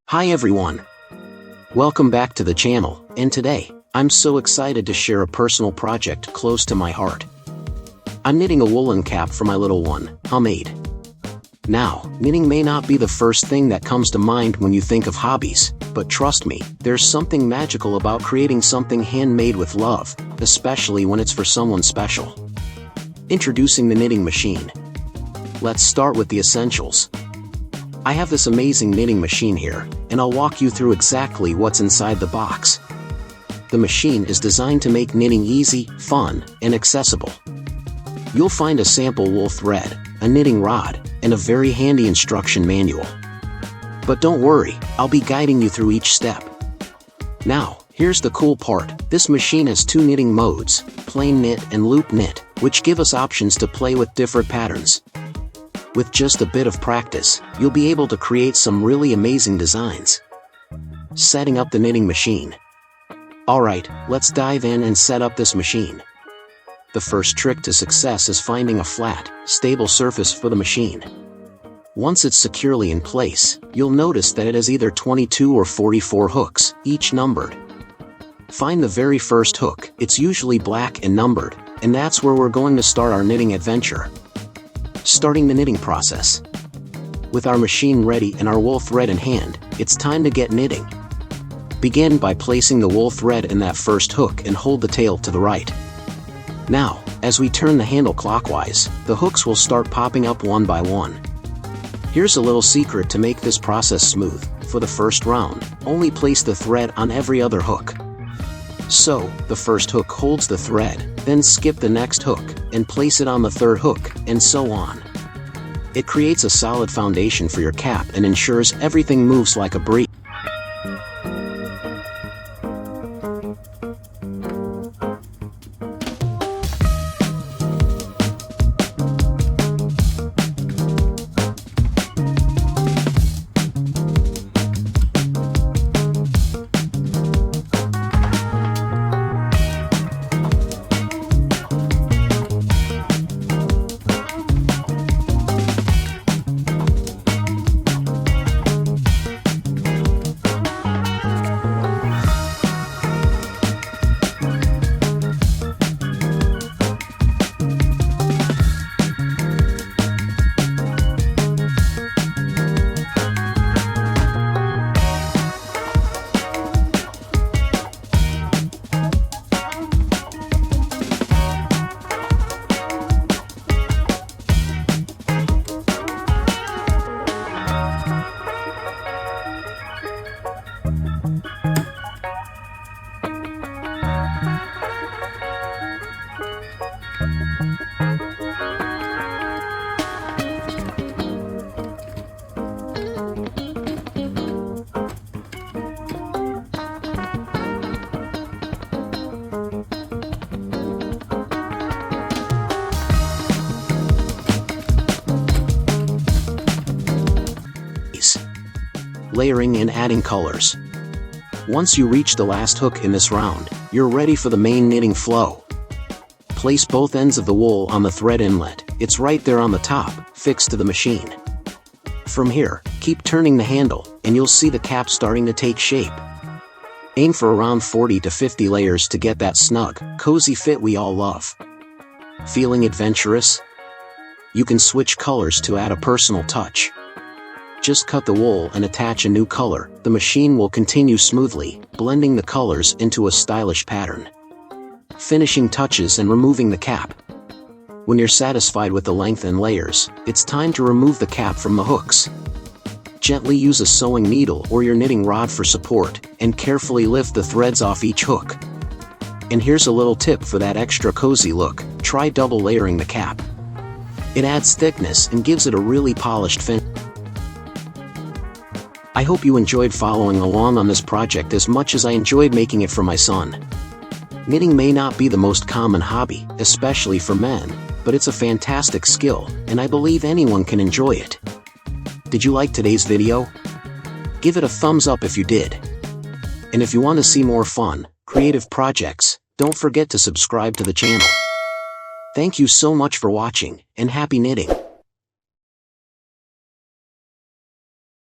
Hi everyone! Welcome back to the channel, and today, I'm so excited to share a personal project close to my heart. I'm knitting a woolen cap for my little one, Handmade. Now, knitting may not be the first thing that comes to mind when you think of hobbies, but trust me, there's something magical about creating something handmade with love, especially when it's for someone special. Introducing the knitting machine. Let's start with the essentials. I have this amazing knitting machine here, and I'll walk you through exactly what's inside the box. The machine is designed to make knitting easy, fun, and accessible. You'll find a sample wool thread, a knitting rod, and a very handy instruction manual. But don't worry, I'll be guiding you through each step. Now, here's the cool part. This machine has two knitting modes, plain knit and loop knit, which give us options to play with different patterns. With just a bit of practice, you'll be able to create some really amazing designs. Setting up the knitting machine. Alright, let's dive in and set up this machine. The first trick to success is finding a flat, stable surface for the machine. Once it's securely in place, you'll notice that it has either 22 or 44 hooks, each numbered. Find the very first hook, it's usually black and numbered, and that's where we're going to start our knitting adventure. Starting the knitting process. With our machine ready and our wool thread in hand, it's time to get knitting. Begin by placing the wool thread in that first hook and hold the tail to the right. Now, as we turn the handle clockwise, the hooks will start popping up one by one. Here's a little secret to make this process smooth. For the first round, only place the thread on every other hook. So, the first hook holds the thread, then skip the next hook, and place it on the third hook, and so on. It creates a solid foundation for your cap and ensures everything moves like a breeze. Layering and adding colors. Once you reach the last hook in this round, you're ready for the main knitting flow. Place both ends of the wool on the thread inlet, it's right there on the top, fixed to the machine. From here, keep turning the handle, and you'll see the cap starting to take shape. Aim for around 40 to 50 layers to get that snug, cozy fit we all love. Feeling adventurous? You can switch colors to add a personal touch. Just cut the wool and attach a new color. The machine will continue smoothly, blending the colors into a stylish pattern. Finishing touches and removing the cap. When you're satisfied with the length and layers, it's time to remove the cap from the hooks. Gently use a sewing needle or your knitting rod for support, and carefully lift the threads off each hook. And here's a little tip for that extra cozy look: try double layering the cap. It adds thickness and gives it a really polished finish. I hope you enjoyed following along on this project as much as I enjoyed making it for my son. Knitting may not be the most common hobby, especially for men, but it's a fantastic skill, and I believe anyone can enjoy it. Did you like today's video? Give it a thumbs up if you did. And if you want to see more fun, creative projects, don't forget to subscribe to the channel. Thank you so much for watching, and happy knitting!